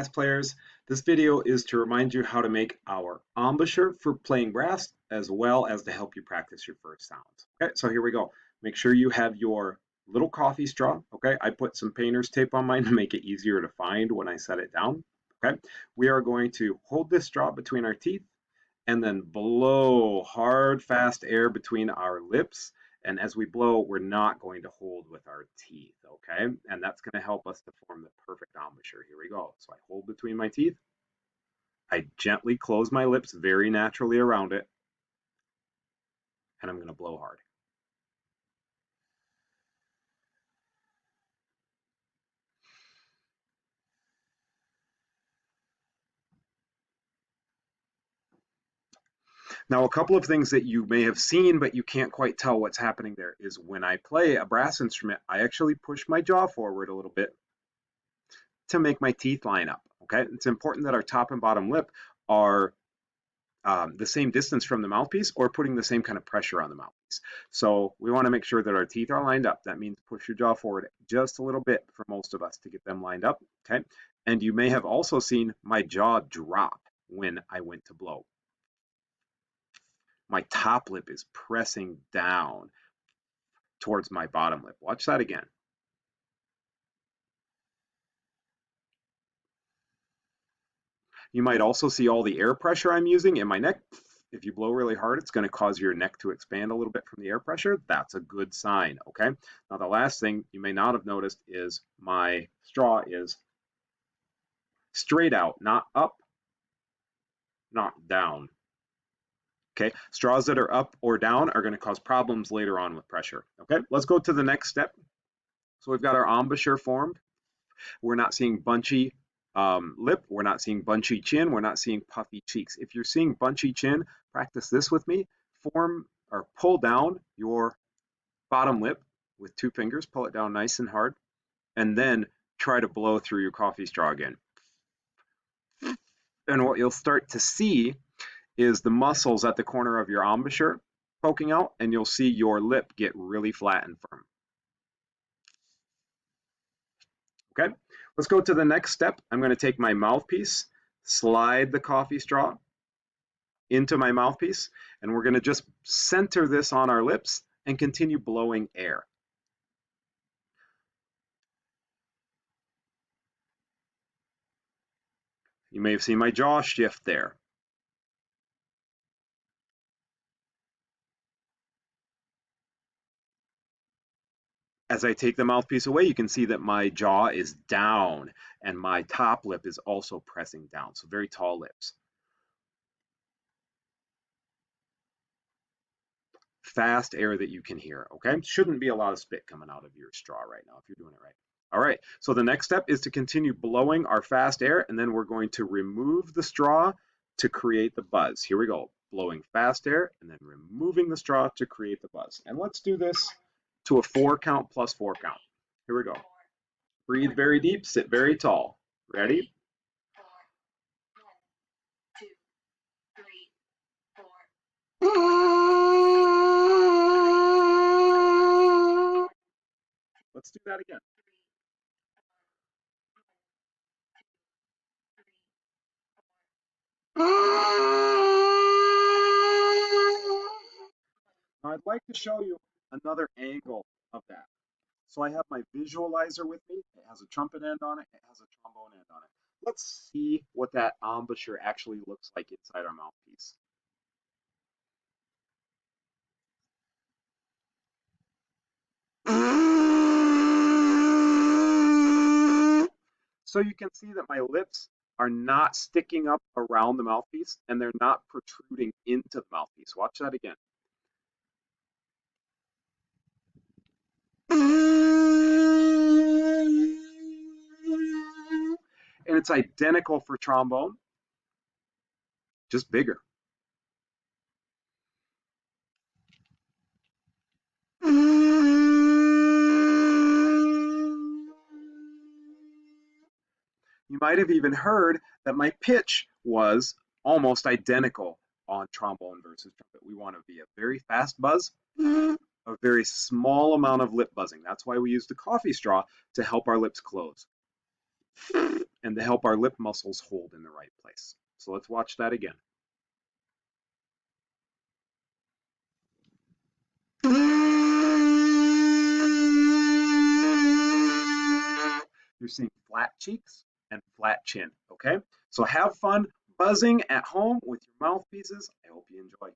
Brass players, this video is to remind you how to make our embouchure for playing brass as well as to help you practice your first sounds. Okay, so here we go. Make sure you have your little coffee straw. Okay, I put some painter's tape on mine to make it easier to find when I set it down. Okay, we are going to hold this straw between our teeth and then blow hard, fast air between our lips. And as we blow, we're not going to hold with our teeth, okay? And that's going to help us to form the perfect embouchure. Here we go. So I hold between my teeth. I gently close my lips very naturally around it, and I'm going to blow hard. Now, a couple of things that you may have seen, but you can't quite tell what's happening there is when I play a brass instrument, I actually push my jaw forward a little bit to make my teeth line up. Okay, it's important that our top and bottom lip are the same distance from the mouthpiece or putting the same kind of pressure on the mouthpiece. So we want to make sure that our teeth are lined up. That means push your jaw forward just a little bit for most of us to get them lined up. Okay, and you may have also seen my jaw drop when I went to blow. My top lip is pressing down towards my bottom lip. Watch that again. You might also see all the air pressure I'm using in my neck. If you blow really hard, it's going to cause your neck to expand a little bit from the air pressure. That's a good sign, okay? Now, the last thing you may not have noticed is my straw is straight out, not up, not down. Okay, straws that are up or down are going to cause problems later on with pressure. Okay, let's go to the next step. So we've got our embouchure formed. We're not seeing bunchy lip. We're not seeing bunchy chin. We're not seeing puffy cheeks. If you're seeing bunchy chin, practice this with me. Form or pull down your bottom lip with two fingers. Pull it down nice and hard. And then try to blow through your coffee straw again. And what you'll start to see is the muscles at the corner of your embouchure poking out, and you'll see your lip get really flat and firm. Okay, let's go to the next step. I'm going to take my mouthpiece, slide the coffee straw into my mouthpiece, and we're going to just center this on our lips and continue blowing air. You may have seen my jaw shift there. As I take the mouthpiece away, you can see that my jaw is down and my top lip is also pressing down, so very tall lips. Fast air that you can hear, okay? Shouldn't be a lot of spit coming out of your straw right now if you're doing it right. All right, so the next step is to continue blowing our fast air, and then we're going to remove the straw to create the buzz. Here we go, blowing fast air and then removing the straw to create the buzz. And let's do this to a 4 count plus 4 count. Here we go. Breathe very deep, sit very tall. Ready? Let's do that again. Now I'd like to show you another angle of that. So I have my visualizer with me. It has a trumpet end on it. It has a trombone end on it. Let's see what that embouchure actually looks like inside our mouthpiece. So you can see that my lips are not sticking up around the mouthpiece and they're not protruding into the mouthpiece. Watch that again. And it's identical for trombone, just bigger. You might have even heard that my pitch was almost identical on trombone versus trumpet. We want to be a very fast buzz, a very small amount of lip buzzing. That's why we use the coffee straw to help our lips close. and to help our lip muscles hold in the right place. So let's watch that again. You're seeing flat cheeks and flat chin, okay? So have fun buzzing at home with your mouthpieces. I hope you enjoy.